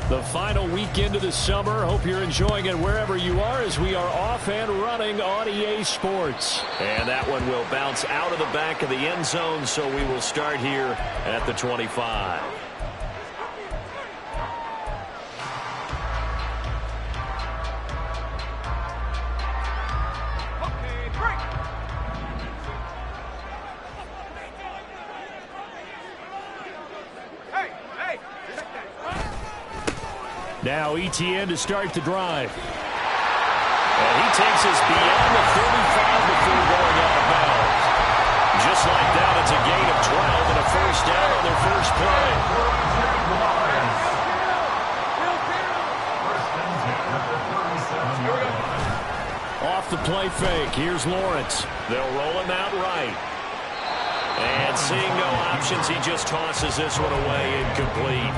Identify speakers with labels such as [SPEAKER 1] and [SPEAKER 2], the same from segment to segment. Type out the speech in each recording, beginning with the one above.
[SPEAKER 1] The final weekend of the summer. Hope you're enjoying it wherever you are as we are off and running on EA Sports.
[SPEAKER 2] And that one will bounce out of the back of the end zone, so we will start here at the 25.
[SPEAKER 1] Now ETN to start the drive.
[SPEAKER 2] And he takes us beyond the 35 before going out of bounds. Just like that, it's a gain of 12 and a first down on their first play.
[SPEAKER 1] Off the play fake. Here's Lawrence.
[SPEAKER 2] They'll roll him out right. And seeing no options, he just tosses this one away incomplete.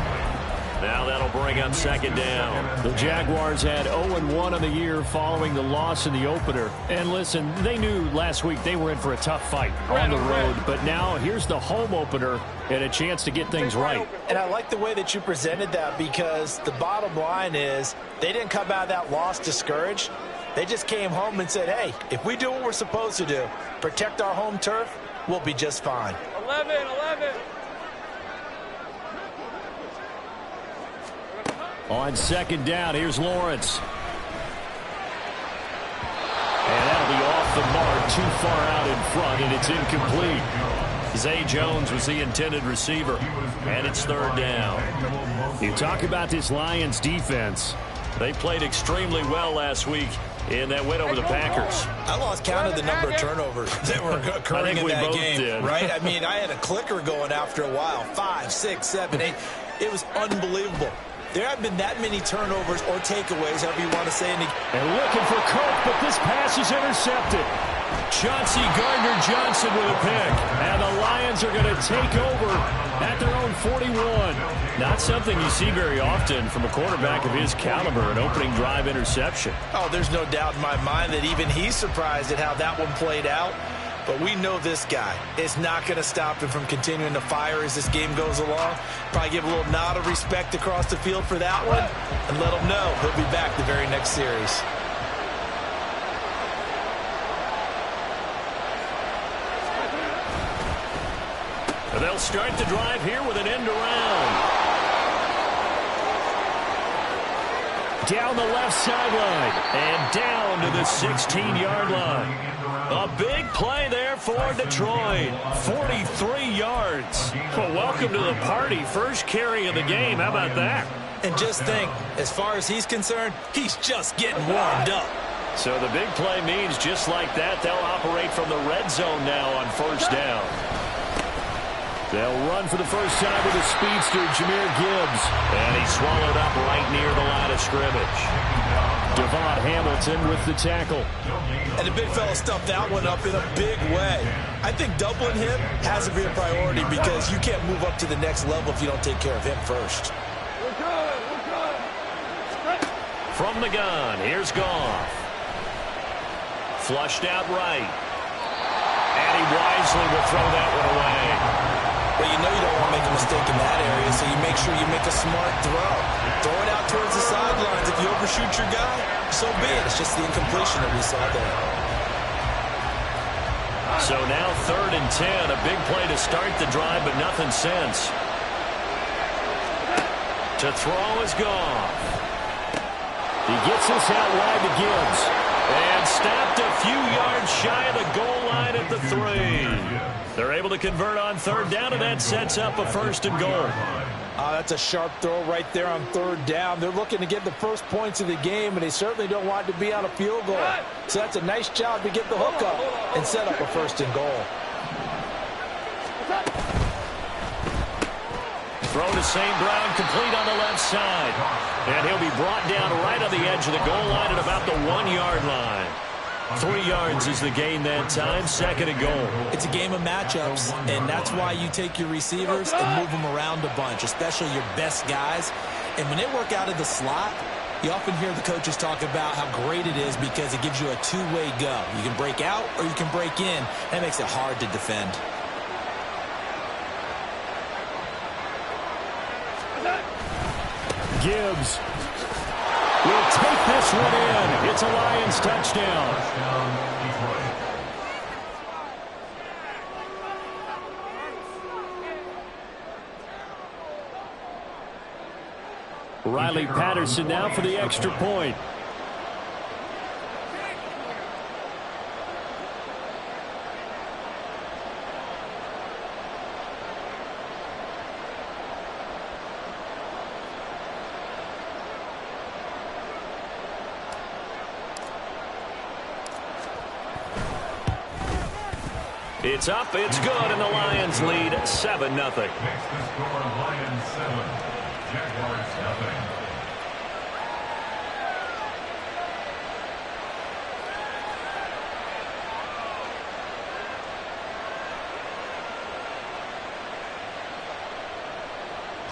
[SPEAKER 2] Now that'll bring up second down.
[SPEAKER 1] The Jaguars had 0-1 on the year following the loss in the opener. And listen, they knew last week they were in for a tough fight on the road. But now here's the home opener and a chance to get things right.
[SPEAKER 3] And I like the way that you presented that, because the bottom line is they didn't come out of that loss discouraged. They just came home and said, hey, if we do what we're supposed to do, protect our home turf, we'll be just fine.
[SPEAKER 4] 11.
[SPEAKER 1] On second down, here's Lawrence. And that'll be off the mark, too far out in front, and it's incomplete.
[SPEAKER 2] Zay Jones was the intended receiver, and it's third down.
[SPEAKER 1] You talk about this Lions defense.
[SPEAKER 2] They played extremely well last week in that win over the Packers.
[SPEAKER 3] I lost count of the number of turnovers that were occurring in that game, right? I mean, I had a clicker going after a while. 5, 6, 7, 8. It was unbelievable. There haven't been that many turnovers or takeaways, however you want to say.
[SPEAKER 1] And looking for Cook, but this pass is intercepted.
[SPEAKER 2] Chauncey Gardner-Johnson with a pick.
[SPEAKER 1] And the Lions are going to take over at their own 41.
[SPEAKER 2] Not something you see very often from a quarterback of his caliber, an opening drive interception.
[SPEAKER 3] Oh, there's no doubt in my mind that even he's surprised at how that one played out. But we know this guy is not going to stop him from continuing to fire as this game goes along. Probably give a little nod of respect across the field for that one and let him know he'll be back the very next series.
[SPEAKER 2] And they'll start the drive here with an end around.
[SPEAKER 1] Down the left sideline
[SPEAKER 2] and down to the 16-yard line. A big play there for Detroit. 43 yards. Well, welcome to the party. First carry of the game. How about that?
[SPEAKER 3] And just think, as far as he's concerned, he's just getting warmed up.
[SPEAKER 2] So the big play means just like that, they'll operate from the red zone now on first down.
[SPEAKER 1] They'll run for the first time with the speedster, Jahmyr Gibbs.
[SPEAKER 2] And he's swallowed up right near the line of scrimmage.
[SPEAKER 1] Devon Hamilton with the tackle.
[SPEAKER 3] And the big fella stuffed that one up in a big way. I think doubling him has to be a priority, because you can't move up to the next level if you don't take care of him first.
[SPEAKER 2] From the gun, here's Goff. Flushed out right. And he wisely will throw that one away.
[SPEAKER 3] Well, you know you don't want to make a mistake in that area, so you make sure you make a smart throw. Throw it out towards the sidelines. If you overshoot your guy, so be it. It's just the incompletion that we saw there.
[SPEAKER 2] So now 3rd and 10. A big play to start the drive, but nothing since. To throw is Goff.
[SPEAKER 1] He gets this out wide to Gibbs.
[SPEAKER 2] And stopped a few yards shy of the goal line at the 3. They're able to convert on 3rd down, and that sets up a 1st and goal.
[SPEAKER 3] That's a sharp throw right there on 3rd down. They're looking to get the first points of the game, and they certainly don't want to be on a field goal. So that's a nice job to get the hook up and set up a 1st and goal.
[SPEAKER 2] Throw to St. Brown, complete on the left side. And he'll be brought down right on the edge of the goal line at about the 1-yard line. 3 yards is the gain that time, 2nd and goal.
[SPEAKER 3] It's a game of matchups, and that's why you take your receivers and move them around a bunch, especially your best guys. And when they work out of the slot, you often hear the coaches talk about how great it is because it gives you a two-way go. You can break out or you can break in. That makes it hard to defend.
[SPEAKER 1] Gibbs will take this one in. It's a Lions touchdown. Riley Patterson now for the extra point.
[SPEAKER 2] It's up, it's good, and the Lions lead 7-0.
[SPEAKER 4] Lions 7, Jaguars nothing.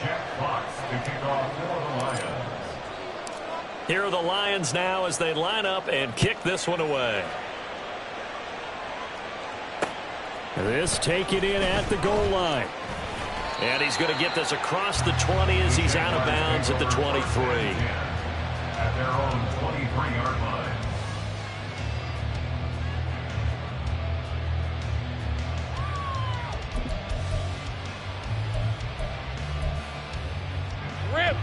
[SPEAKER 4] Jack Fox to kick off for the Lions.
[SPEAKER 2] Here are the Lions now as they line up and kick this one away.
[SPEAKER 1] This taken in at the goal line.
[SPEAKER 2] And he's going to get this across the 20 as he's out of bounds at the 23.
[SPEAKER 4] At their own 23-yard line.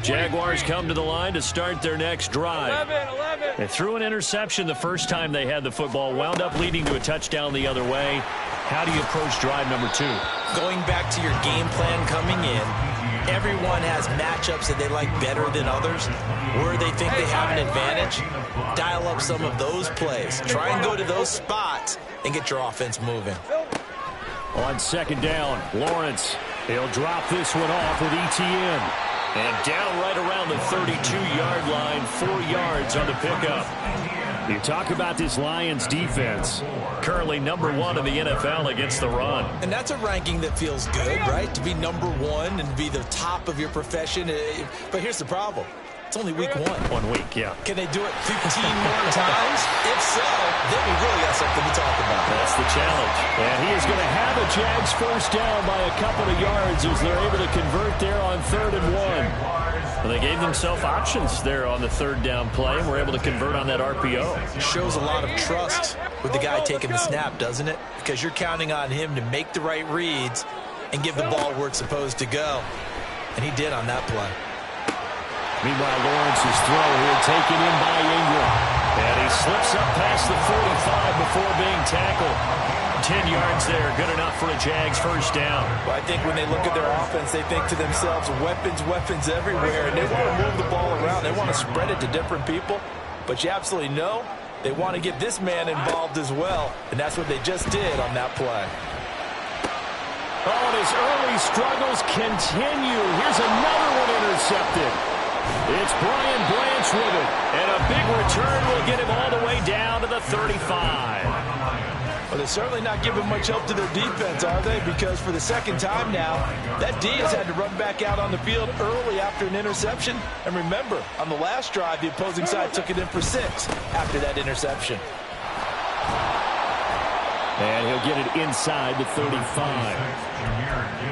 [SPEAKER 2] Jaguars come to the line to start their next drive.
[SPEAKER 5] 11.
[SPEAKER 1] They threw an interception the first time they had the football, wound up leading to a touchdown the other way. How do you approach drive number 2?
[SPEAKER 3] Going back to your game plan coming in, everyone has matchups that they like better than others. Where they think they have an advantage, dial up some of those plays. Try and go to those spots and get your offense moving.
[SPEAKER 1] On second down, Lawrence. He'll drop this one off with ETN.
[SPEAKER 2] And down right around the 32-yard line, 4 yards on the pickup.
[SPEAKER 1] You talk about this Lions defense.
[SPEAKER 2] Currently #1 in the NFL against the run.
[SPEAKER 3] And that's a ranking that feels good, right? To be #1 and be the top of your profession. But here's the problem. It's only week 1.
[SPEAKER 1] 1 week, yeah.
[SPEAKER 3] Can they do it 15 more times? If so, then we really got something to talk about.
[SPEAKER 2] That's the challenge.
[SPEAKER 1] And he is going to have a Jags first down by a couple of yards as they're able to convert there on 3rd and 1.
[SPEAKER 2] Well, they gave themselves options there on the 3rd down play and were able to convert on that RPO.
[SPEAKER 3] Shows a lot of trust with the guy taking the snap, doesn't it? Because you're counting on him to make the right reads and give the ball where it's supposed to go. And he did on that play.
[SPEAKER 1] Meanwhile, Lawrence's throw here taken in by Ingram.
[SPEAKER 2] And he slips up past the 45 before being tackled. 10 yards there, good enough for a Jags first down.
[SPEAKER 3] Well, I think when they look at their offense, they think to themselves, weapons everywhere, and they want to move the ball around. They want to spread it to different people, but you absolutely know they want to get this man involved as well, and that's what they just did on that play.
[SPEAKER 1] Oh, and his early struggles continue. Here's another one intercepted. It's Brian Branch with it.
[SPEAKER 2] And a big return will get him all the way down to the 35.
[SPEAKER 3] Well, they're certainly not giving much help to their defense, are they? Because for the second time now, that D has had to run back out on the field early after an interception. And remember, on the last drive, the opposing side took it in for 6 after that interception.
[SPEAKER 1] And he'll get it inside the 35.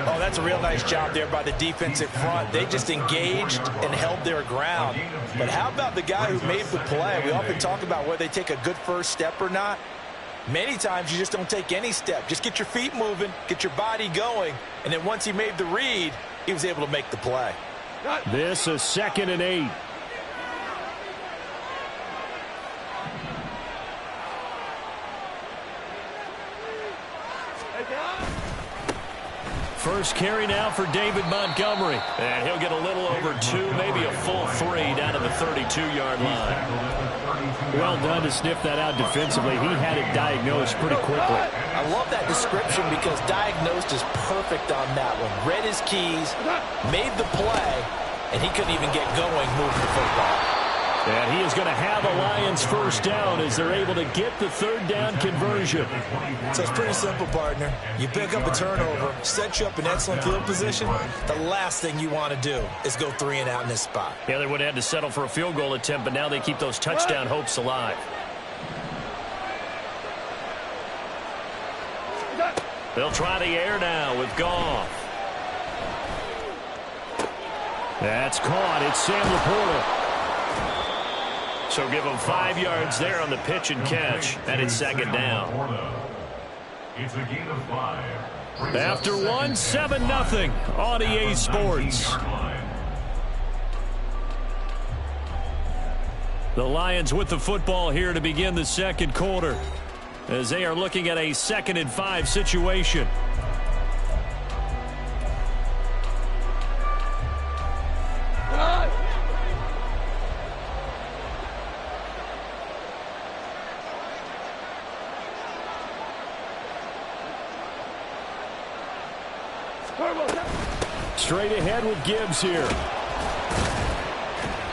[SPEAKER 3] Oh, that's a real nice job there by the defensive front. They just engaged and held their ground. But how about the guy who made the play? We often talk about whether they take a good first step or not. Many times you just don't take any step. Just get your feet moving, get your body going, and then once he made the read, he was able to make the play.
[SPEAKER 1] This is 2nd and 8. First carry now for David Montgomery.
[SPEAKER 2] And he'll get a little over 2, maybe a full 3 down to the 32-yard line.
[SPEAKER 1] Well done to sniff that out defensively. He had it diagnosed pretty quickly.
[SPEAKER 3] I love that description because diagnosed is perfect on that one. Read his keys, made the play, and he couldn't even get going moving the football.
[SPEAKER 1] And he is going to have a Lions first down as they're able to get the 3rd down conversion.
[SPEAKER 3] So it's pretty simple, partner. You pick up a turnover, set you up in excellent field position. The last thing you want to do is go 3 and out in this spot.
[SPEAKER 2] Yeah, they would have had to settle for a field goal attempt, but now they keep those touchdown hopes alive. They'll try the air now with Goff.
[SPEAKER 1] That's caught. It's Sam Laporta.
[SPEAKER 2] So give him 5 yards there on the pitch and catch, and it's second down.
[SPEAKER 4] It's a gain of 5.
[SPEAKER 1] After one, 7-0 on EA Sports. The Lions with the football here to begin the second quarter, as they are looking at a 2nd and 5 situation. Straight ahead with Gibbs here.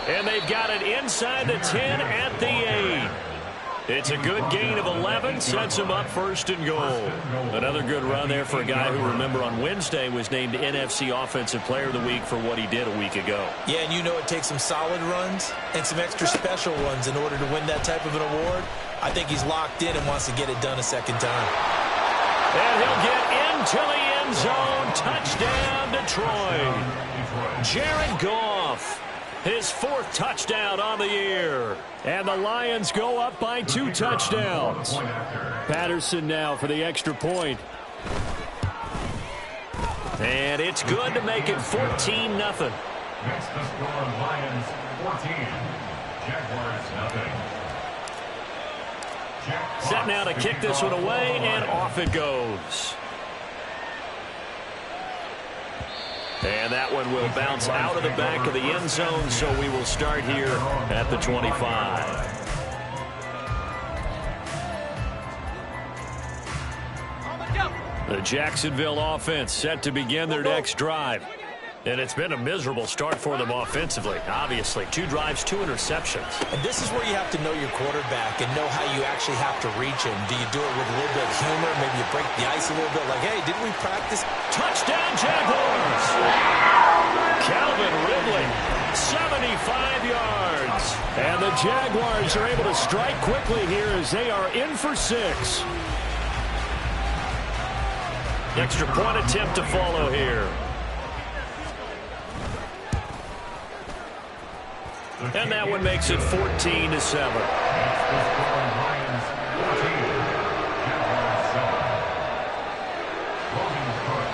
[SPEAKER 2] And they've got it inside the 10 at the 8. It's a good gain of 11, sets them up 1st and goal.
[SPEAKER 1] Another good run there for a guy who, remember, on Wednesday was named NFC Offensive Player of the Week for what he did a week ago.
[SPEAKER 3] Yeah, and you know it takes some solid runs and some extra special ones in order to win that type of an award. I think he's locked in and wants to get it done a second time.
[SPEAKER 2] And he'll get into the end zone. Touchdown, Detroit. Jared Goff, his 4th touchdown on the year.
[SPEAKER 1] And the Lions go up by 2 touchdowns. Patterson now for the extra point.
[SPEAKER 2] And it's good to make it 14-0.
[SPEAKER 4] Next the score, Lions 14, Jaguars 0.
[SPEAKER 2] Set now to kick this one away, and off it goes. And that one will bounce out of the back of the end zone, so we will start here at the 25.
[SPEAKER 1] The Jacksonville offense set to begin their next drive.
[SPEAKER 2] And it's been a miserable start for them offensively, obviously. 2 drives, 2 interceptions.
[SPEAKER 3] And this is where you have to know your quarterback and know how you actually have to reach him. Do you do it with a little bit of humor? Maybe you break the ice a little bit like, hey, didn't we practice?
[SPEAKER 2] Touchdown, Jaguars! Calvin Ridley, 75 yards.
[SPEAKER 1] And the Jaguars are able to strike quickly here as they are in for 6.
[SPEAKER 2] Extra point attempt to follow here. And that one makes it 14-7.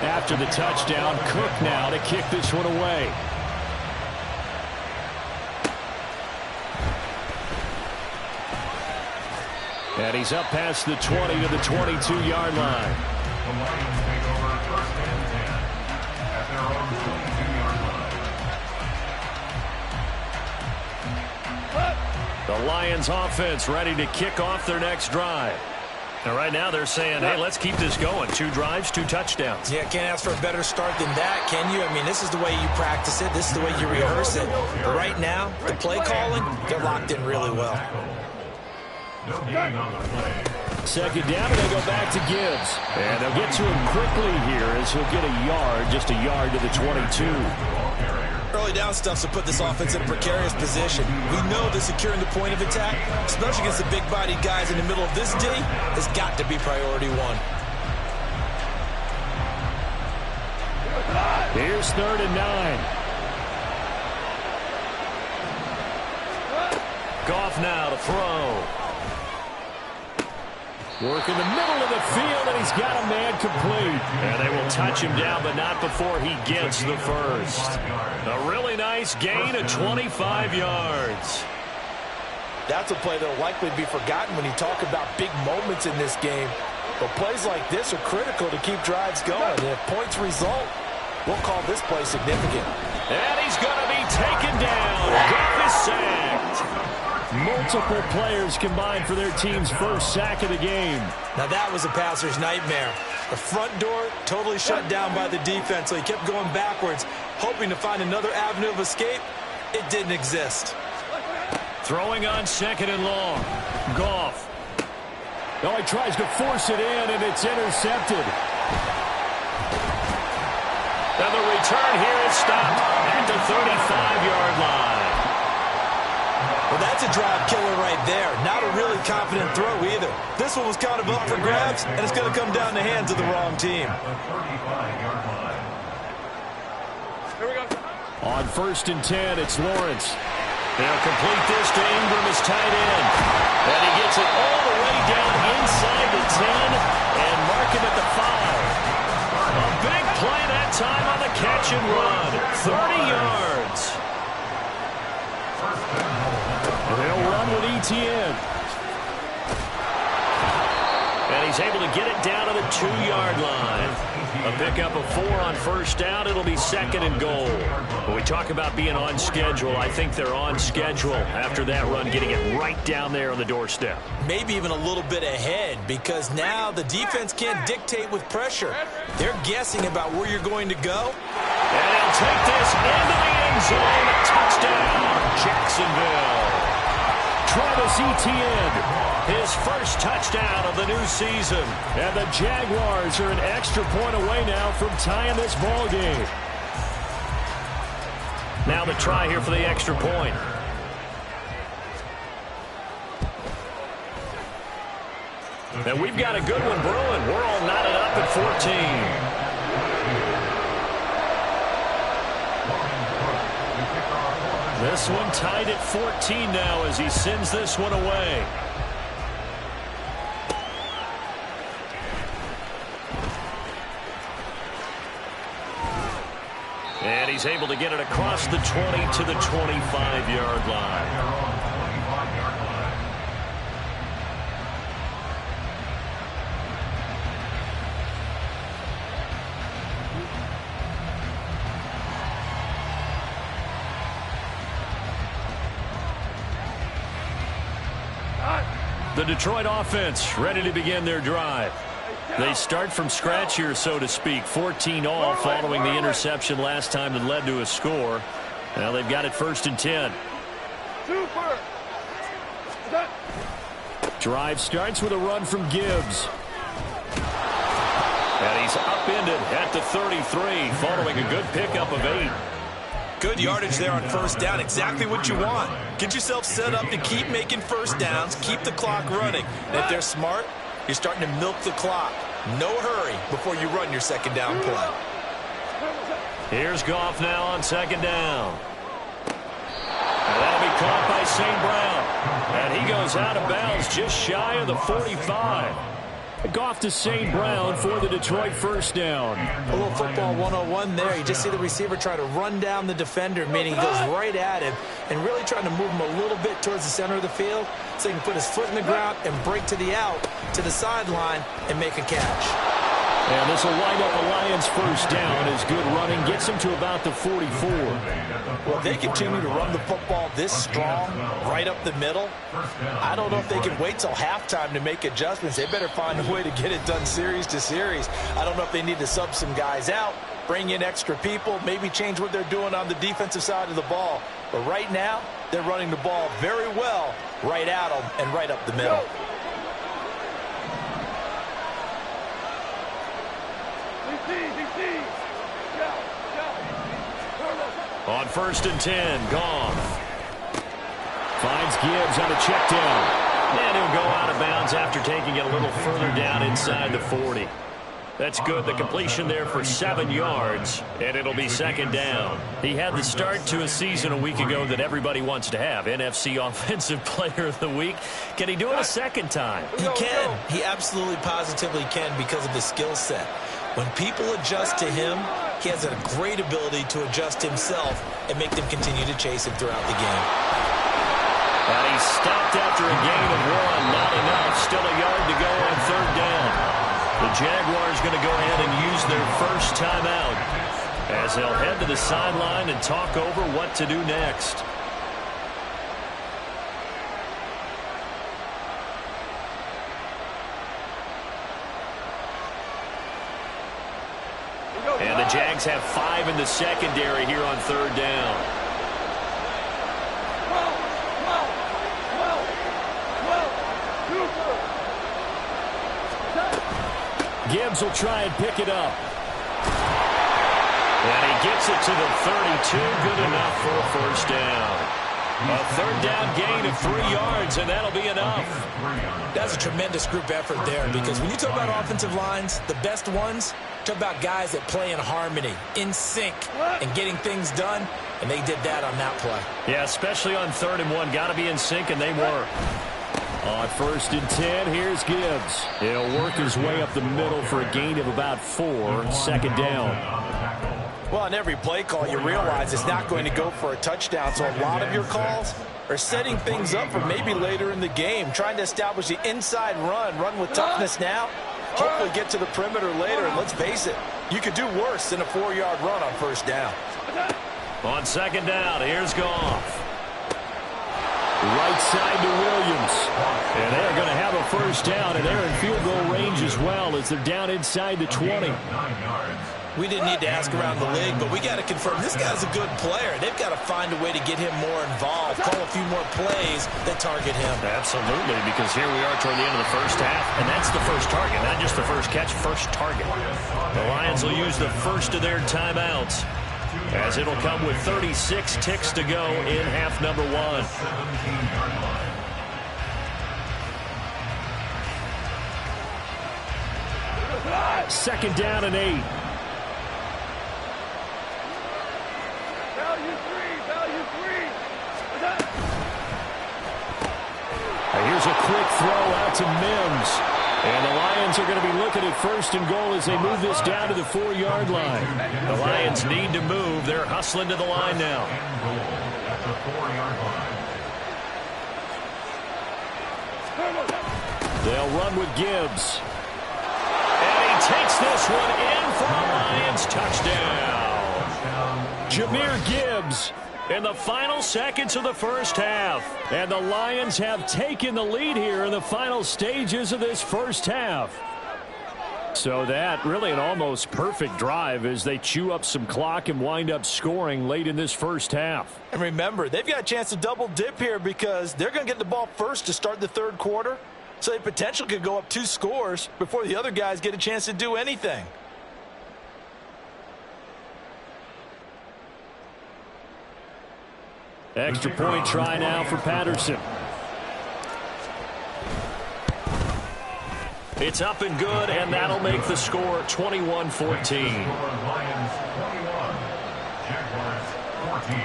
[SPEAKER 1] After the touchdown, Cook now to kick this one away. And he's up past the 20 to the 22-yard line.
[SPEAKER 4] The Lions take over 1st and 10 at their own 22-yard line.
[SPEAKER 1] The Lions offense ready to kick off their next drive.
[SPEAKER 2] And right now they're saying, hey, let's keep this going. 2 drives, 2 touchdowns.
[SPEAKER 3] Yeah, can't ask for a better start than that, can you? I mean, this is the way you practice it. This is the way you rehearse it. But right now, the play calling, they're locked in really well.
[SPEAKER 4] No gain on the play.
[SPEAKER 1] 2nd down, and they go back to Gibbs. And they'll get to him quickly here as he'll get a yard, just a yard to the 22.
[SPEAKER 3] Early down stuff to put this offense in a precarious position. We know that securing the point of attack, especially against the big-bodied guys in the middle of this D, has got to be priority 1.
[SPEAKER 1] Here's 3rd and 9.
[SPEAKER 2] Goff now to throw.
[SPEAKER 1] Work in the middle of the field, and he's got a man complete.
[SPEAKER 2] And they will touch him down, but not before he gets the first. A really nice gain of 25 yards.
[SPEAKER 3] That's a play that will likely be forgotten when you talk about big moments in this game. But plays like this are critical to keep drives going. And if points result, we'll call this play significant.
[SPEAKER 2] And he's going to be taken down. Goff is sacked.
[SPEAKER 1] Multiple players combined for their team's first sack of the game.
[SPEAKER 3] Now that was a passer's nightmare. The front door totally shut down by the defense, so he kept going backwards, hoping to find another avenue of escape. It didn't exist.
[SPEAKER 2] Throwing on 2nd and long. Goff.
[SPEAKER 1] Oh, he tries to force it in, and it's intercepted.
[SPEAKER 2] And the return here is stopped at the 35-yard line.
[SPEAKER 3] Well, that's a drive killer right there. Not a really confident throw either. This one was kind of up for grabs, and it's going to come down the hands of the wrong team.
[SPEAKER 4] The 35-yard line.
[SPEAKER 3] Here we go.
[SPEAKER 1] On 1st and 10, it's Lawrence.
[SPEAKER 2] They'll complete this to Ingram as tight end. And he gets it all the way down inside the 10 and mark him at the 5. A big play that time on the catch and run. 30 yards.
[SPEAKER 1] And they'll run with Etienne.
[SPEAKER 2] And he's able to get it down to the 2-yard line. A pickup of 4 on 1st down. It'll be 2nd and goal. When we talk about being on schedule, I think they're on schedule after that run, getting it right down there on the doorstep.
[SPEAKER 3] Maybe even a little bit ahead, because now the defense can't dictate with pressure. They're guessing about where you're going to go.
[SPEAKER 2] And he'll take this into the end zone. Touchdown, Jacksonville.
[SPEAKER 1] Travis Etienne,
[SPEAKER 2] his first touchdown of the new season.
[SPEAKER 1] And the Jaguars are an extra point away now from tying this ball game.
[SPEAKER 2] Now the try here for the extra point. And we've got a good one brewing. We're all knotted up at 14.
[SPEAKER 1] This one tied at 14 now as he sends this one away.
[SPEAKER 2] And he's able to get it across the 20 to the 25-yard line.
[SPEAKER 1] The Detroit offense ready to begin their drive. They start from scratch here, so to speak. 14 all following the interception last time that led to a score. Now they've got it 1st and 10. Drive starts with a run from Gibbs.
[SPEAKER 2] And he's upended at the 33 following a good pickup of 8.
[SPEAKER 3] Good yardage there on 1st down. Exactly what you want. Get yourself set up to keep making 1st downs, keep the clock running. And if they're smart, you're starting to milk the clock. No hurry before you run your 2nd down play.
[SPEAKER 2] Here's Goff now on 2nd down. And that'll be caught by St. Brown. And he goes out of bounds just shy of the 45.
[SPEAKER 1] Goff to St. Brown for the Detroit 1st down.
[SPEAKER 3] A little football 101 there. You just see the receiver try to run down the defender, meaning he goes right at him and really trying to move him a little bit towards the center of the field so he can put his foot in the ground and break to the out, to the sideline, and make a catch.
[SPEAKER 1] And this will wind up a Lions 1st down as good running gets him to about the 44.
[SPEAKER 3] Well, if they continue to run the football this strong, right up the middle, I don't know if they can wait till halftime to make adjustments. They better find a way to get it done series to series. I don't know if they need to sub some guys out, bring in extra people, maybe change what they're doing on the defensive side of the ball. But right now, they're running the ball very well right at them and right up the middle.
[SPEAKER 2] On 1st and 10, Goff
[SPEAKER 1] finds Gibbs on a check down.
[SPEAKER 2] And he'll go out of bounds after taking it a little further down inside the 40. That's good. The completion there for 7 yards, and it'll be 2nd down. He had the start to a season a week ago that everybody wants to have. NFC Offensive Player of the Week. Can he do it a second time?
[SPEAKER 3] He can. He absolutely positively can because of his skill set. When people adjust to him, he has a great ability to adjust himself and make them continue to chase him throughout the game.
[SPEAKER 2] And he stopped after a gain of 1. Not enough. Still a yard to go on 3rd down. The Jaguars going to go ahead and use their first timeout as they'll head to the sideline and talk over what to do next. And the Jags have 5 in the secondary here on 3rd down.
[SPEAKER 1] Gibbs will try and pick it up.
[SPEAKER 2] And he gets it to the 32. Good enough for a 1st down. A third down gain of 3 yards, and that'll be enough.
[SPEAKER 3] That's a tremendous group effort there, because when you talk about offensive lines, the best ones, talk about guys that play in harmony, in sync, and getting things done, and they did that on that play.
[SPEAKER 1] Yeah, especially on 3rd and 1. Got to be in sync, and they were. On 1st and 10, here's Gibbs. He'll work his way up the middle for a gain of about 4, 2nd down.
[SPEAKER 5] Well, on every play call, you realize it's not going to go for a touchdown, so a lot of your calls are setting things up for maybe later in the game, trying to establish the inside run with toughness now, hopefully get to the perimeter later, and let's face it, you could do worse than a 4-yard run on 1st down.
[SPEAKER 1] On 2nd down, here's Goff. Right side to Williams. And they're going to have a 1st down, and they're in field goal range as well as they're down inside the 20.
[SPEAKER 3] We didn't need to ask around the league, but we got to confirm this guy's a good player. They've got to find a way to get him more involved, call a few more plays that target him.
[SPEAKER 1] Absolutely, because here we are toward the end of the 1st half, and that's the first target, not just the first catch, first target. The Lions will use the first of their timeouts, as it'll come with 36 ticks to go in half number 1. Second down and 8. Here's a quick throw out to Mims. And the Lions are going to be looking at 1st and goal as they move this down to the 4-yard line. The Lions need to move. They're hustling to the line now. They'll run with Gibbs. And he takes this one in for a Lions touchdown. Jahmyr Gibbs in the final seconds of the 1st half. And the Lions have taken the lead here in the final stages of this 1st half. So that really an almost perfect drive as they chew up some clock and wind up scoring late in this 1st half.
[SPEAKER 5] And remember, they've got a chance to double dip here because they're going to get the ball first to start the 3rd quarter. So they potentially could go up 2 scores before the other guys get a chance to do anything.
[SPEAKER 1] Extra point try now for Patterson. It's up and good, and that'll make the score 21-14.
[SPEAKER 4] Lions 21, Jaguars 14.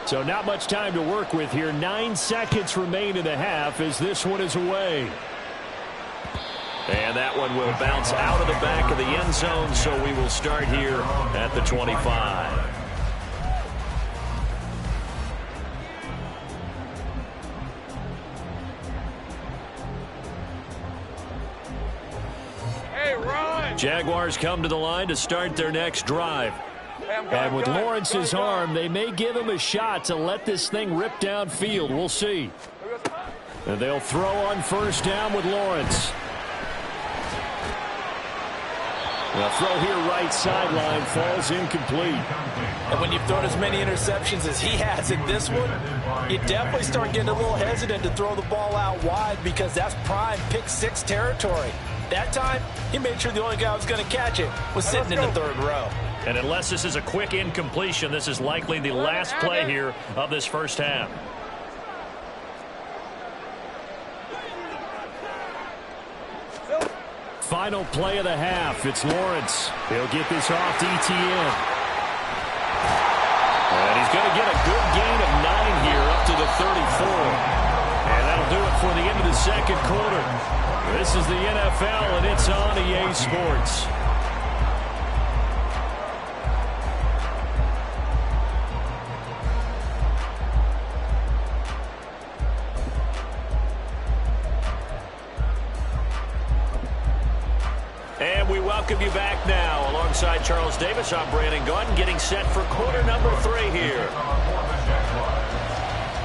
[SPEAKER 1] So not much time to work with here. 9 seconds remain in the half as this one is away. And that one will bounce out of the back of the end zone, so we will start here at the 25. Jaguars come to the line to start their next drive. And with Lawrence's arm, they may give him a shot to let this thing rip downfield. We'll see. And they'll throw on 1st down with Lawrence. The throw here right sideline falls incomplete.
[SPEAKER 5] And when you've thrown as many interceptions as he has in this one, you definitely start getting a little hesitant to throw the ball out wide because that's prime pick-6 territory. That time, he made sure the only guy who was going to catch it was sitting in the 3rd row.
[SPEAKER 1] And unless this is a quick incompletion, this is likely the last play here of this 1st half. Final play of the half. It's Lawrence. He'll get this off to Etienne. And he's going to get a good gain of 9 here up to the 34. And that'll do it for the end of the 2nd quarter. This is the NFL, and it's on EA Sports. And we welcome you back now. Alongside Charles Davis, I'm Brandon Gaudin, getting set for quarter number 3 here.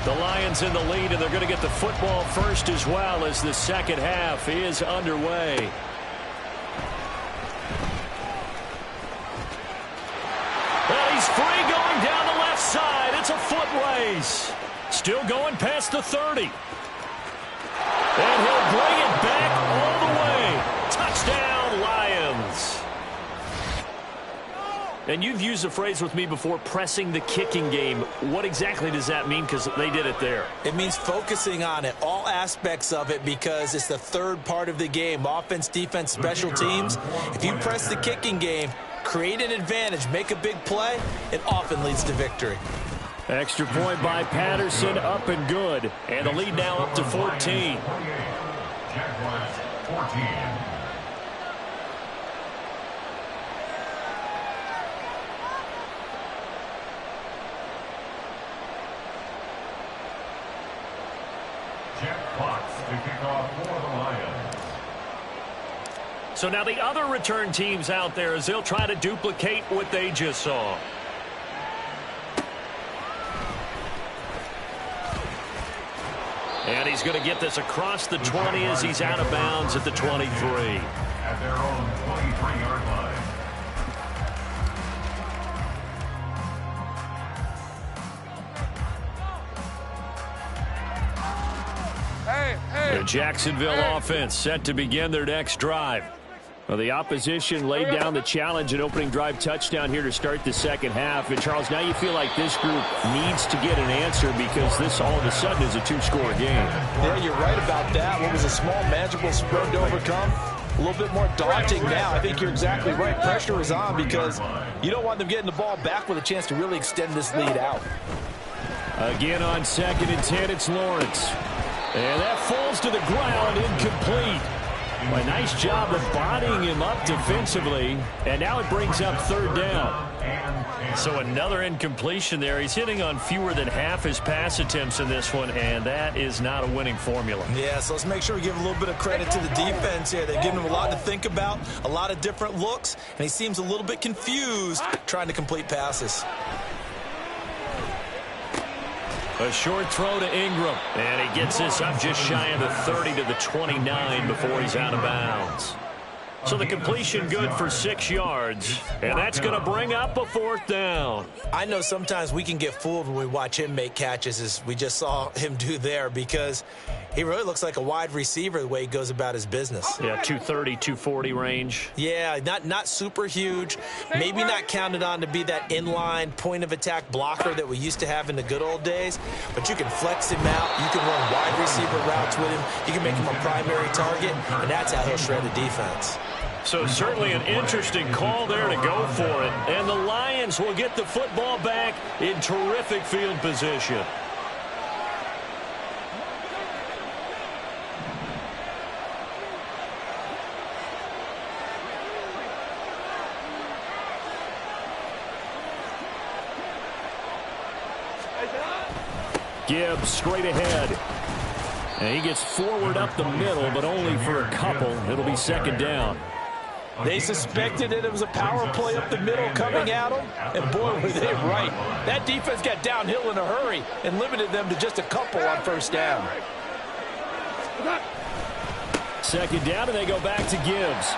[SPEAKER 1] The Lions in the lead, and they're going to get the football first as well as the 2nd half is underway. Well, he's free going down the left side. It's a foot race. Still going past the 30. And he'll bring it back all the way. Touchdown, Lions.
[SPEAKER 2] And you've used the phrase with me before, pressing the kicking game. What exactly does that mean? Because they did it there.
[SPEAKER 3] It means focusing on it, all aspects of it, because it's the third part of the game. Offense, defense, special teams. If you press the kicking game, create an advantage, make a big play, it often leads to victory.
[SPEAKER 1] Extra point by Patterson, up and good.
[SPEAKER 2] And the lead now up to 14.
[SPEAKER 4] Jaguars 14. Jeff Fox to kick off for the Lions.
[SPEAKER 2] So now the other return teams out there as they'll try to duplicate what they just saw. And he's going to get this across the 20 as he's out of bounds at the 23.
[SPEAKER 4] At their own 23-yard line.
[SPEAKER 1] The Jacksonville offense set to begin their next drive. Well, the opposition laid down the challenge and opening drive touchdown here to start the second half. And, Charles, now you feel like this group needs to get an answer because this all of a sudden is a two-score game.
[SPEAKER 5] Yeah, you're right about that. What was a small, manageable spread to overcome? A little bit more daunting now. I think you're exactly right. Pressure is on because you don't want them getting the ball back with a chance to really extend this lead out.
[SPEAKER 1] Again on 2nd and 10, it's Lawrence. And that falls to the ground, incomplete. Well, a nice job of bodying him up defensively, and now it brings up third down.
[SPEAKER 2] So another incompletion there. He's hitting on fewer than half his pass attempts in this one, and that is not a winning formula.
[SPEAKER 3] Yeah, so let's make sure we give a little bit of credit to the defense here. They've given him a lot to think about, a lot of different looks, and he seems a little bit confused trying to complete passes.
[SPEAKER 2] A short throw to Ingram, and he gets this up just shy of the 30 to the 29 before he's out of bounds. So the completion good for 6 yards, and that's going to bring up a fourth down.
[SPEAKER 3] I know sometimes we can get fooled when we watch him make catches, as we just saw him do there, because he really looks like a wide receiver the way he goes about his business.
[SPEAKER 2] Yeah, 230, 240 range.
[SPEAKER 3] Yeah, not super huge. Maybe not counted on to be that inline point-of-attack blocker that we used to have in the good old days, but you can flex him out. You can run wide receiver routes with him. You can make him a primary target, and that's how he'll shred the defense.
[SPEAKER 2] So certainly an interesting call there to go for it. And the Lions will get the football back in terrific field position.
[SPEAKER 1] Gibbs straight ahead. And he gets forward up the middle, but only for a couple. It'll be second down.
[SPEAKER 5] They suspected that it was a power play up the middle coming at them, and boy, were they right. That defense got downhill in a hurry and limited them to just a couple on first down.
[SPEAKER 1] Second down, and they go back to Gibbs.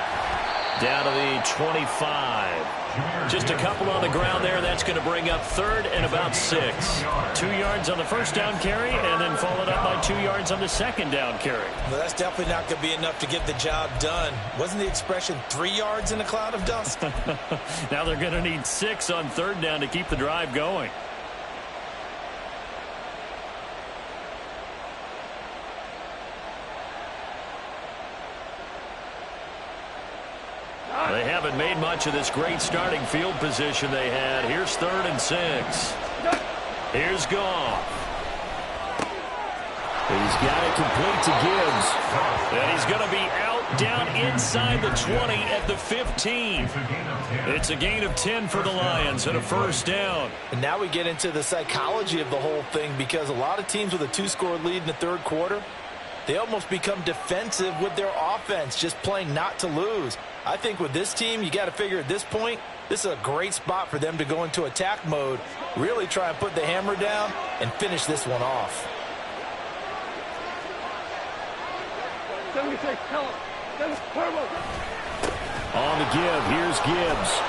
[SPEAKER 2] Down to the 25. Just a couple on the ground there. That's going to bring up third and about 6. 2 yards on the first down carry, and then followed up by 2 yards on the second down carry.
[SPEAKER 3] Well, that's definitely not going to be enough to get the job done. Wasn't the expression 3 yards in a cloud of dust?
[SPEAKER 2] Now they're going to need 6 on third down to keep the drive going. They haven't made much of this great starting field position they had. Here's 3rd and 6. Here's Goff.
[SPEAKER 1] He's got it complete to Gibbs.
[SPEAKER 2] And he's going to be out down inside the 20 at the 15. It's a gain of 10 for the Lions and a first down.
[SPEAKER 5] And now we get into the psychology of the whole thing, because a lot of teams with a 2-score lead in the third quarter, they almost become defensive with their offense, just playing not to lose. I think with this team, you got to figure at this point, this is a great spot for them to go into attack mode, really try and put the hammer down and finish this one off.
[SPEAKER 1] On the give, here's Gibbs.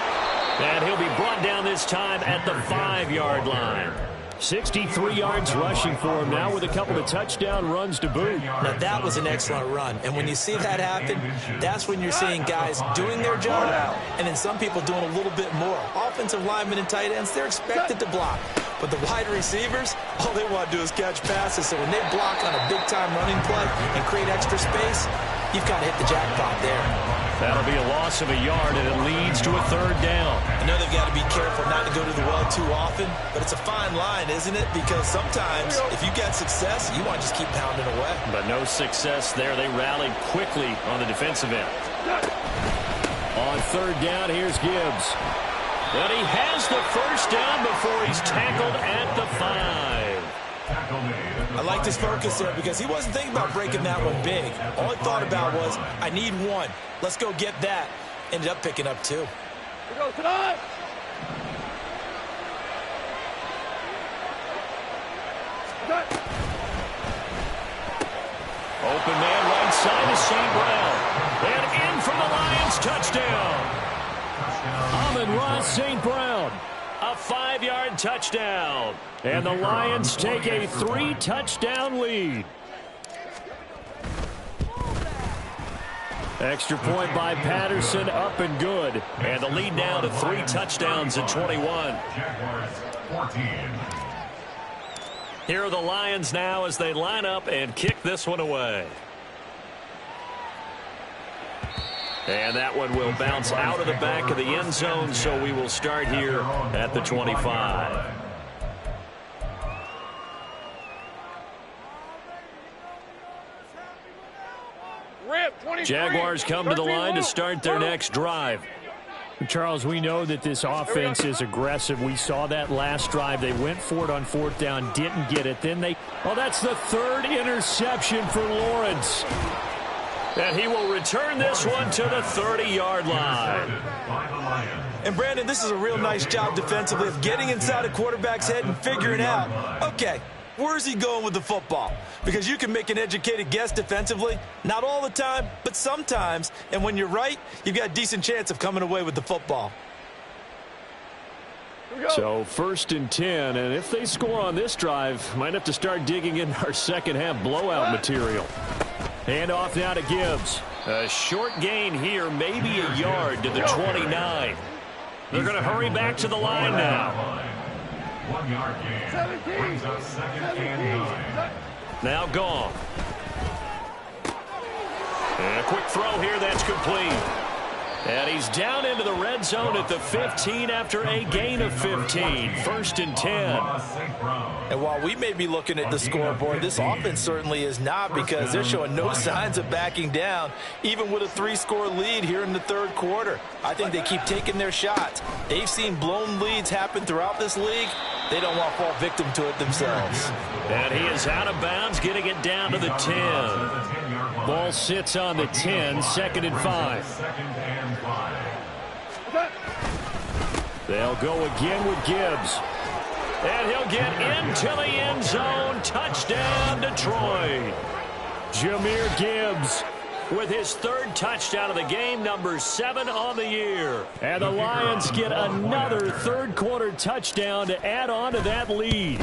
[SPEAKER 2] And he'll be brought down this time at the 5-yard line.
[SPEAKER 1] 63 yards rushing for him now with a couple of touchdown runs to boot.
[SPEAKER 3] Now, that was an excellent run. And when you see that happen, that's when you're seeing guys doing their job and then some people doing a little bit more. Offensive linemen and tight ends, they're expected to block. But the wide receivers, all they want to do is catch passes. So when they block on a big-time running play and create extra space, you've got to hit the jackpot there.
[SPEAKER 1] That'll be a loss of a yard, and it leads to a third down.
[SPEAKER 3] I know they've got to be careful not to go to the well too often, but it's a fine line, isn't it? Because sometimes if you get success, you want to just keep pounding away.
[SPEAKER 1] But no success there. They rallied quickly on the defensive end. On third down, here's Gibbs. But he has the first down before he's tackled at the 5.
[SPEAKER 3] I liked his focus there because he wasn't thinking about breaking that one big. All he thought about was, I need one. Let's go get that. Ended up picking up 2.
[SPEAKER 6] We go tonight.
[SPEAKER 1] Open man right side is St. Brown. And in for the Lions, touchdown. Amon-Ra St. Brown. A 5-yard touchdown. And the Lions take a 3-touchdown lead. Extra point by Patterson, up and good. And the lead now to 3 touchdowns at 21.
[SPEAKER 4] Jaguars 14.
[SPEAKER 1] Here are the Lions now as they line up and kick this one away. And that one will bounce out of the back of the end zone, so we will start here at the 25. Jaguars come to the line to start their next drive. Charles, we know that this offense is aggressive. We saw that last drive. They went for it on fourth down, didn't get it. Then that's the 3rd interception for Lawrence. And he will return this one to the 30-yard line.
[SPEAKER 3] And, Brandon, this is a real nice job defensively of getting inside a quarterback's head and figuring out, okay, where's he going with the football? Because you can make an educated guess defensively. Not all the time, but sometimes. And when you're right, you've got a decent chance of coming away with the football.
[SPEAKER 1] So 1st and 10, and if they score on this drive, might have to start digging in our second-half blowout material. Hand off now to Gibbs. A short gain here, maybe a yard to the 29. They're going to hurry back to the line now.
[SPEAKER 4] 1 yard gain. Brings up 2nd and 9.
[SPEAKER 1] Now gone. And a quick throw here, that's complete. And he's down into the red zone at the 15 after a gain of 15. 1st and 10.
[SPEAKER 5] And while we may be looking at the scoreboard, this offense certainly is not, because they're showing no signs of backing down, even with a 3-score lead here in the 3rd quarter. I think they keep taking their shots. They've seen blown leads happen throughout this league. They don't want to fall victim to it themselves.
[SPEAKER 1] And he is out of bounds, getting it down to the 10. Ball sits on the 10, 2nd and 5. They'll go again with Gibbs. And he'll get into the end zone. Touchdown, Detroit. Jahmyr Gibbs with his 3rd touchdown of the game, number 7 on the year. And the Lions get another 3rd quarter touchdown to add on to that lead.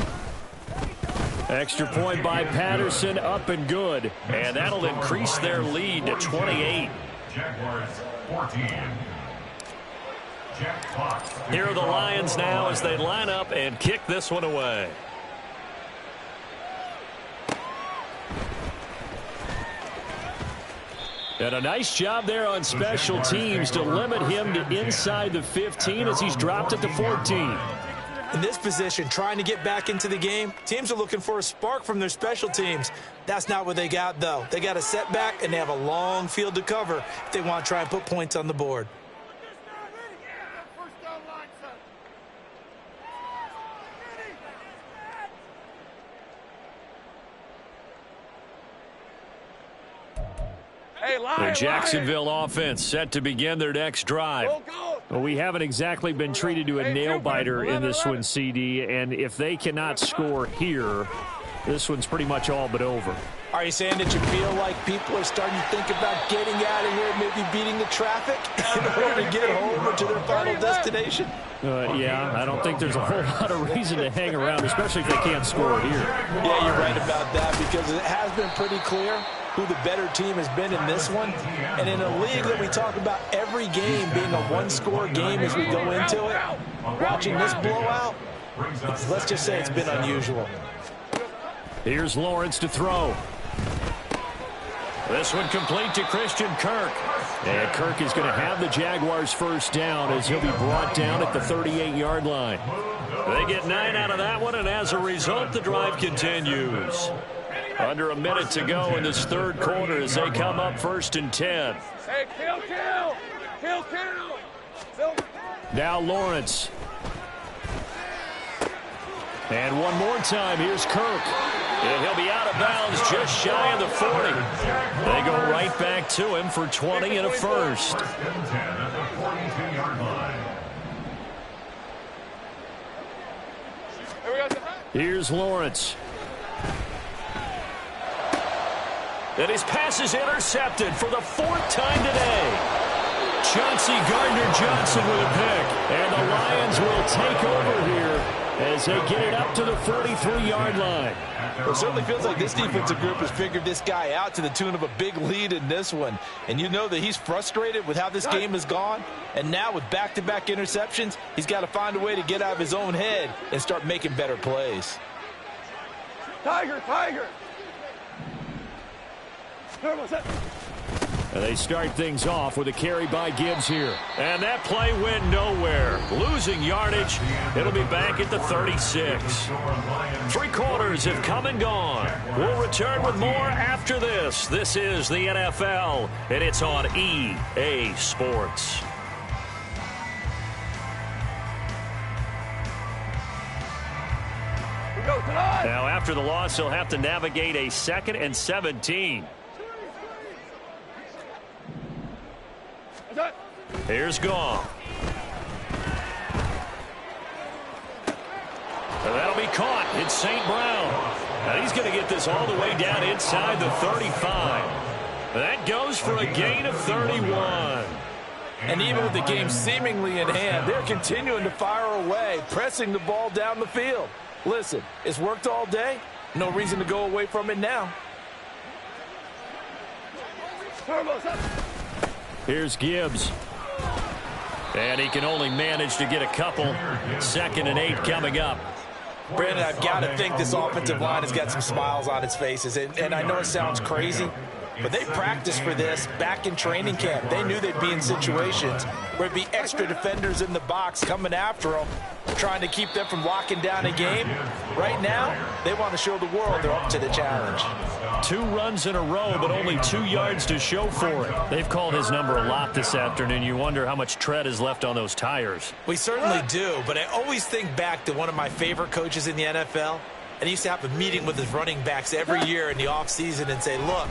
[SPEAKER 1] Extra point by Patterson, up and good. And that'll increase their lead to 28.
[SPEAKER 4] Jaguars 14.
[SPEAKER 1] Here are the Lions now as they line up and kick this one away. And a nice job there on special teams to limit him to inside the 15 as he's dropped at the 14.
[SPEAKER 3] In this position, trying to get back into the game, teams are looking for a spark from their special teams. That's not what they got, though. They got a setback, and they have a long field to cover if they want to try and put points on the board.
[SPEAKER 1] The Jacksonville offense set to begin their next drive. Well, we haven't exactly been treated to a nail-biter in this one, CD, and if they cannot score here, this one's pretty much all but over.
[SPEAKER 5] Are you saying that you feel like people are starting to think about getting out of here, maybe beating the traffic in order to get home or to their final destination?
[SPEAKER 1] Yeah, I don't think there's a whole lot of reason to hang around, especially if they can't score here.
[SPEAKER 5] Yeah, you're right about that because it has been pretty clear who the better team has been in this one. And in a league that we talk about every game being a one-score game as we go into it, watching this blowout, let's just say it's been unusual.
[SPEAKER 1] Here's Lawrence to throw. This one complete to Christian Kirk. And Kirk is going to have the Jaguars first down as he'll be brought down at the 38-yard line.
[SPEAKER 2] They get 9 out of that one, and as a result, the drive continues. Under a minute to go in this third quarter as they come up 1st and 10.
[SPEAKER 6] Hey, kill.
[SPEAKER 1] Now Lawrence. And one more time, here's Kirk. And he'll be out of bounds just shy of the 40. They go right back to him for 20 and a first. Here's Lawrence.
[SPEAKER 2] And his pass is intercepted for the 4th time today.
[SPEAKER 1] Chauncey Gardner-Johnson with a pick. And the Lions will take over here as they get it up to the 43-yard line.
[SPEAKER 5] Well, it certainly feels like this defensive group has figured this guy out to the tune of a big lead in this one. And you know that he's frustrated with how this game has gone. And now with back-to-back interceptions, he's got to find a way to get out of his own head and start making better plays.
[SPEAKER 6] Tiger.
[SPEAKER 1] And they start things off with a carry by Gibbs here.
[SPEAKER 2] And that play went nowhere. Losing yardage. It'll be back at the 36. 3 quarters have come and gone. We'll return with more after this. This is the NFL, and it's on EA Sports. Now, after the loss, he'll have to navigate a 2nd and 17. Here's Goff. And that'll be caught. It's St. Brown. And he's going to get this all the way down inside the 35. That goes for a gain of 31.
[SPEAKER 5] And even with the game seemingly in hand, they're continuing to fire away, pressing the ball down the field. Listen, it's worked all day. No reason to go away from it now.
[SPEAKER 1] Here's Gibbs. And he can only manage to get a couple. 2nd and 8 coming up.
[SPEAKER 5] Brandon, I've got to think this offensive line has got some smiles on its faces. And I know it sounds crazy, but they practiced for this back in training camp. They knew they'd be in situations where it'd be extra defenders in the box coming after them, trying to keep them from locking down a game. Right now, they want to show the world they're up to the challenge.
[SPEAKER 1] 2 runs in a row, but only 2 yards to show for it. They've called his number a lot this afternoon. You wonder how much tread is left on those tires.
[SPEAKER 3] We certainly do, but I always think back to one of my favorite coaches in the NFL, and he used to have a meeting with his running backs every year in the offseason and say, look,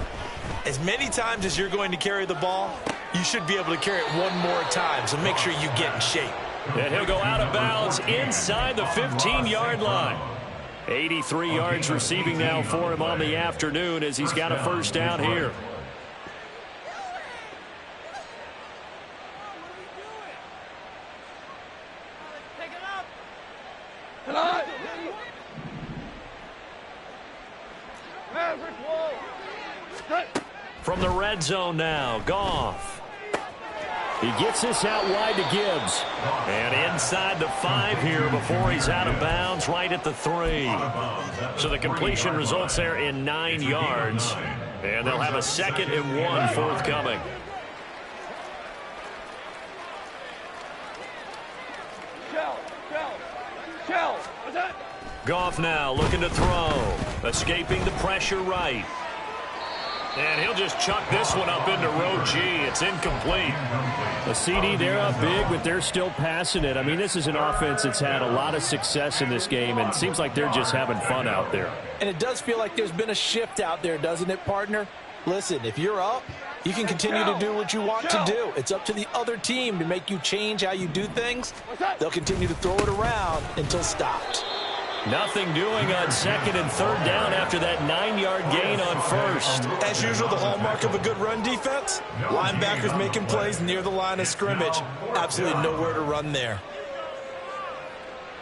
[SPEAKER 3] as many times as you're going to carry the ball, you should be able to carry it one more time, so make sure you get in shape.
[SPEAKER 2] And he'll go out of bounds inside the 15-yard line.
[SPEAKER 1] 83 yards receiving now for him on the afternoon as he's got a first down here.
[SPEAKER 2] From the red zone now, Goff.
[SPEAKER 1] He gets this out wide to Gibbs.
[SPEAKER 2] And inside the 5 here before he's out of bounds, right at the 3. So the completion results there in 9 yards. And they'll have a 2nd and 1 forthcoming. Goff now looking to throw. Escaping the pressure right. And he'll just chuck this one up into row G. It's incomplete.
[SPEAKER 1] A CD, they're up big, but they're still passing it. I mean, this is an offense that's had a lot of success in this game, and it seems like they're just having fun out there.
[SPEAKER 5] And it does feel like there's been a shift out there, doesn't it, partner? Listen, if you're up, you can continue to do what you want to do. It's up to the other team to make you change how you do things. They'll continue to throw it around until stopped.
[SPEAKER 2] Nothing doing on second and third down after that 9-yard gain on first.
[SPEAKER 3] As usual, the hallmark of a good run defense, linebackers making plays near the line of scrimmage. Absolutely nowhere to run there.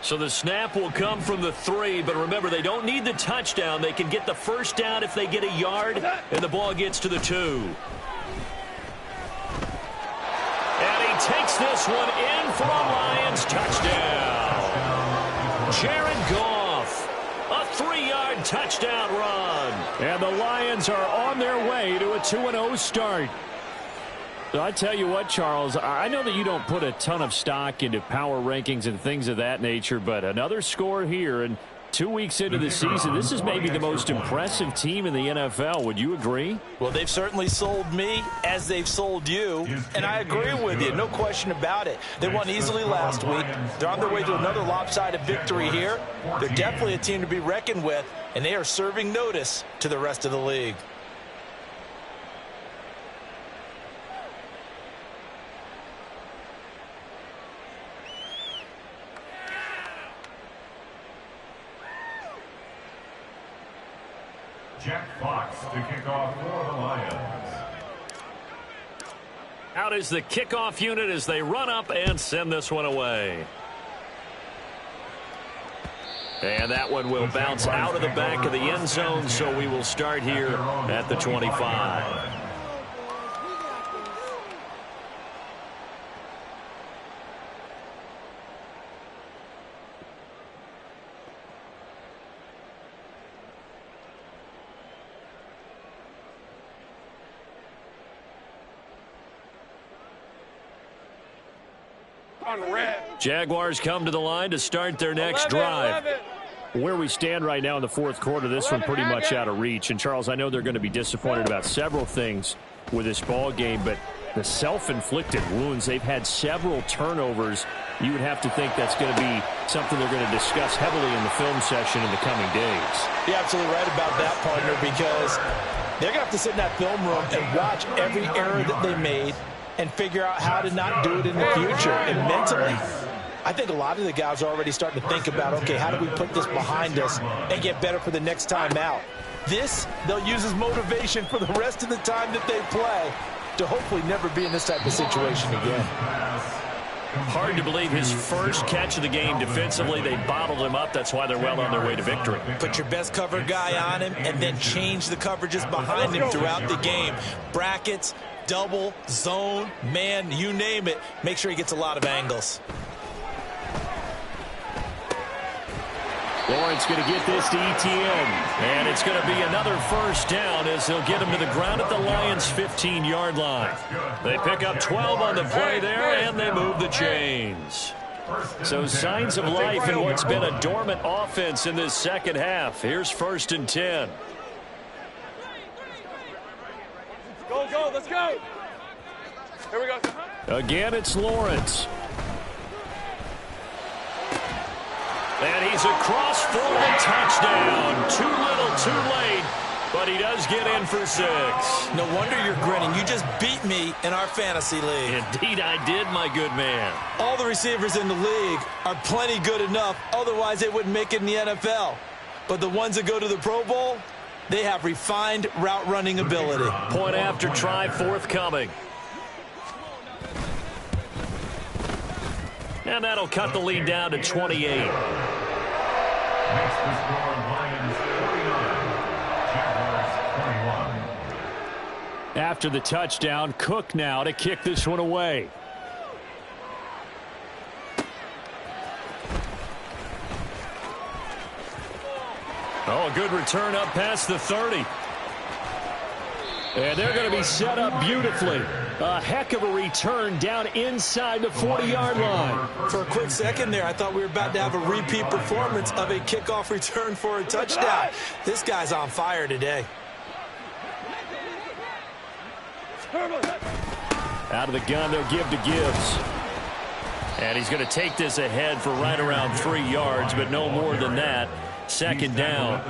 [SPEAKER 2] So the snap will come from the 3, but remember, they don't need the touchdown. They can get the first down if they get a yard, and the ball gets to the 2. And he takes this one in for a Lions touchdown. Jared Goff, a 3-yard touchdown run.
[SPEAKER 1] And the Lions are on their way to a 2-0 start. So I tell you what, Charles, I know that you don't put a ton of stock into power rankings and things of that nature, but another score here, and 2 weeks into the season, this is maybe the most impressive team in the NFL. Would you agree?
[SPEAKER 5] Well, they've certainly sold me as they've sold you, and I agree with you, no question about it. They won easily last week. They're on their way to another lopsided victory here. They're definitely a team to be reckoned with, and they are serving notice to the rest of the league.
[SPEAKER 4] Jack Fox to kick off for the Lions.
[SPEAKER 2] Out is the kickoff unit as they run up and send this one away. And that one will bounce out of the back of the end zone, so we will start here at the 25. Jaguars come to the line to start their next drive.
[SPEAKER 1] Where we stand right now in the fourth quarter, this one pretty much out of reach. And, Charles, I know they're going to be disappointed about several things with this ball game, but the self-inflicted wounds, they've had several turnovers. You would have to think that's going to be something they're going to discuss heavily in the film session in the coming days.
[SPEAKER 5] You're absolutely right about that, partner, because they're going to have to sit in that film room and watch every error that they made and figure out how to not do it in the future. And mentally, I think a lot of the guys are already starting to think about, okay, how do we put this behind us and get better for the next time out? This, they'll use as motivation for the rest of the time that they play to hopefully never be in this type of situation again.
[SPEAKER 2] Hard to believe his first catch of the game defensively. They bottled him up. That's why they're well on their way to victory.
[SPEAKER 3] Put your best cover guy on him and then change the coverages behind him throughout the game. Brackets, double, zone, man, you name it. Make sure he gets a lot of angles.
[SPEAKER 1] Lawrence going to get this to Etienne.
[SPEAKER 2] And it's going to be another first down as they'll get him to the ground at the Lions' 15-yard line. They pick up 12 on the play there, and they move the chains. So signs of life in what's been a dormant offense in this second half. Here's 1st and 10.
[SPEAKER 6] Go, let's go. Here we go.
[SPEAKER 1] Again, it's Lawrence.
[SPEAKER 2] And he's across for a touchdown. Too little, too late, but he does get in for 6.
[SPEAKER 3] No wonder you're grinning. You just beat me in our fantasy league.
[SPEAKER 2] Indeed I did, my good man.
[SPEAKER 3] All the receivers in the league are plenty good enough. Otherwise, they wouldn't make it in the NFL. But the ones that go to the Pro Bowl, they have refined route running ability.
[SPEAKER 2] Point after try forthcoming. And that'll cut the lead down to 28.
[SPEAKER 4] Makes the score Lions 49, Jaguars 21.
[SPEAKER 1] After the touchdown, Cook now to kick this one away.
[SPEAKER 2] Oh, a good return up past the 30.
[SPEAKER 1] And they're going to be set up beautifully. A heck of a return down inside the 40-yard line.
[SPEAKER 3] For a quick second there, I thought we were about to have a repeat performance of a kickoff return for a touchdown. This guy's on fire today.
[SPEAKER 1] Out of the gun, they'll give to Gibbs.
[SPEAKER 2] And he's going to take this ahead for right around 3 yards, but no more than that. 2nd down.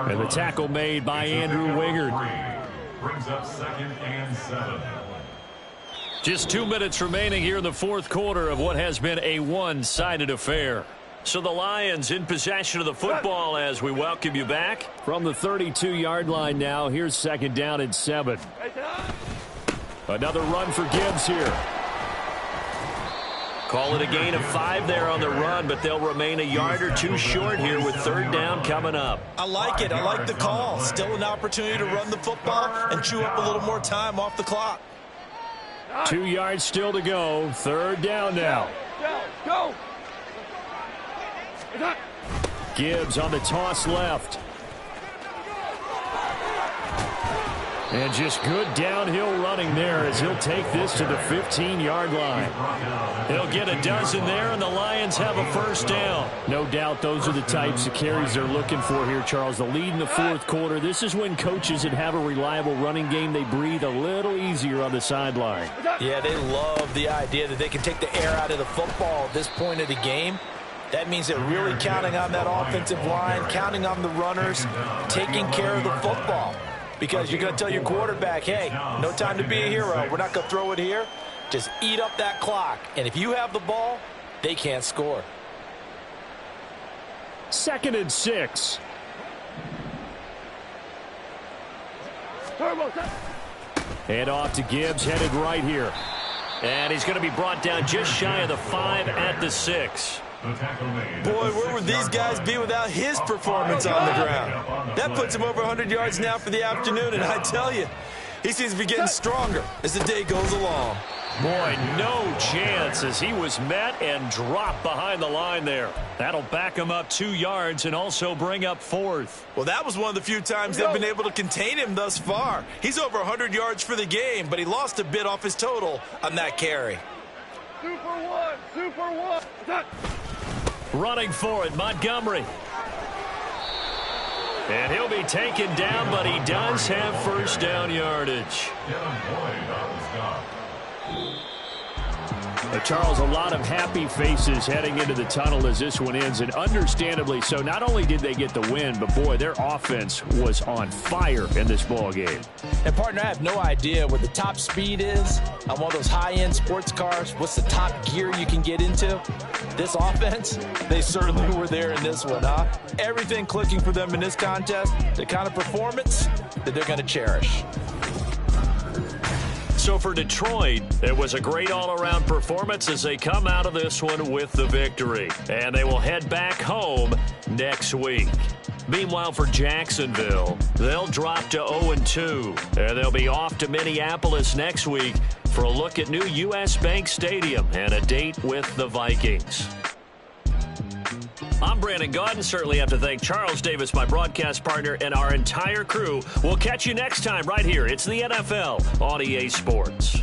[SPEAKER 1] And the tackle made by Andrew Wingard.
[SPEAKER 4] Brings up 2nd and 7.
[SPEAKER 2] Just 2 minutes remaining here in the fourth quarter of what has been a one-sided affair. So the Lions in possession of the football as we welcome you back.
[SPEAKER 1] From the 32-yard line now, here's 2nd down and 7. Another run for Gibbs here.
[SPEAKER 2] Call it a gain of 5 there on the run, but they'll remain a yard or 2 short here with 3rd down coming up.
[SPEAKER 3] I like it. I like the call. Still an opportunity to run the football and chew up a little more time off the clock.
[SPEAKER 1] 2 yards still to go. 3rd down now.
[SPEAKER 6] Go!
[SPEAKER 1] Gibbs on the toss left. And just good downhill running there as he'll take this to the 15-yard line.
[SPEAKER 2] He'll get a dozen there, and the Lions have a 1st down.
[SPEAKER 1] No doubt those are the types of carries they're looking for here, Charles. The lead in the 4th quarter. This is when coaches that have a reliable running game, they breathe a little easier on the sideline.
[SPEAKER 5] Yeah, they love the idea that they can take the air out of the football at this point of the game. That means they're really counting on that offensive line, counting on the runners, taking care of the football. Because you're going to tell your quarterback, hey, no time to be a hero. We're not going to throw it here. Just eat up that clock. And if you have the ball, they can't score.
[SPEAKER 1] 2nd and 6. Head off to Gibbs, headed right here.
[SPEAKER 2] And he's going to be brought down just shy of the 5 at the 6.
[SPEAKER 3] Boy, where would these guys be without his performance on the ground? That puts him over 100 yards now for the afternoon, and I tell you, he seems to be getting stronger as the day goes along.
[SPEAKER 2] Boy, no chance as he was met and dropped behind the line there. That'll back him up 2 yards and also bring up 4th.
[SPEAKER 3] Well, that was one of the few times they've been able to contain him thus far. He's over 100 yards for the game, but he lost a bit off his total on that carry.
[SPEAKER 6] Super one.
[SPEAKER 2] Running for it, Montgomery. And he'll be taken down, but he does have 1st down yardage.
[SPEAKER 1] Charles, a lot of happy faces heading into the tunnel as this one ends, and understandably so. Not only did they get the win, but boy, their offense was on fire in this ball game.
[SPEAKER 5] And partner, I have no idea what the top speed is on one of those high-end sports cars. What's the top gear you can get into? This offense, they certainly were there in this one, huh? Everything clicking for them in this contest, the kind of performance that they're going to cherish.
[SPEAKER 2] So for Detroit, it was a great all-around performance as they come out of this one with the victory. And they will head back home next week. Meanwhile, for Jacksonville, they'll drop to 0-2. And they'll be off to Minneapolis next week for a look at new U.S. Bank Stadium and a date with the Vikings. I'm Brandon Gaudin. Certainly have to thank Charles Davis, my broadcast partner, and our entire crew. We'll catch you next time right here. It's the NFL on EA Sports.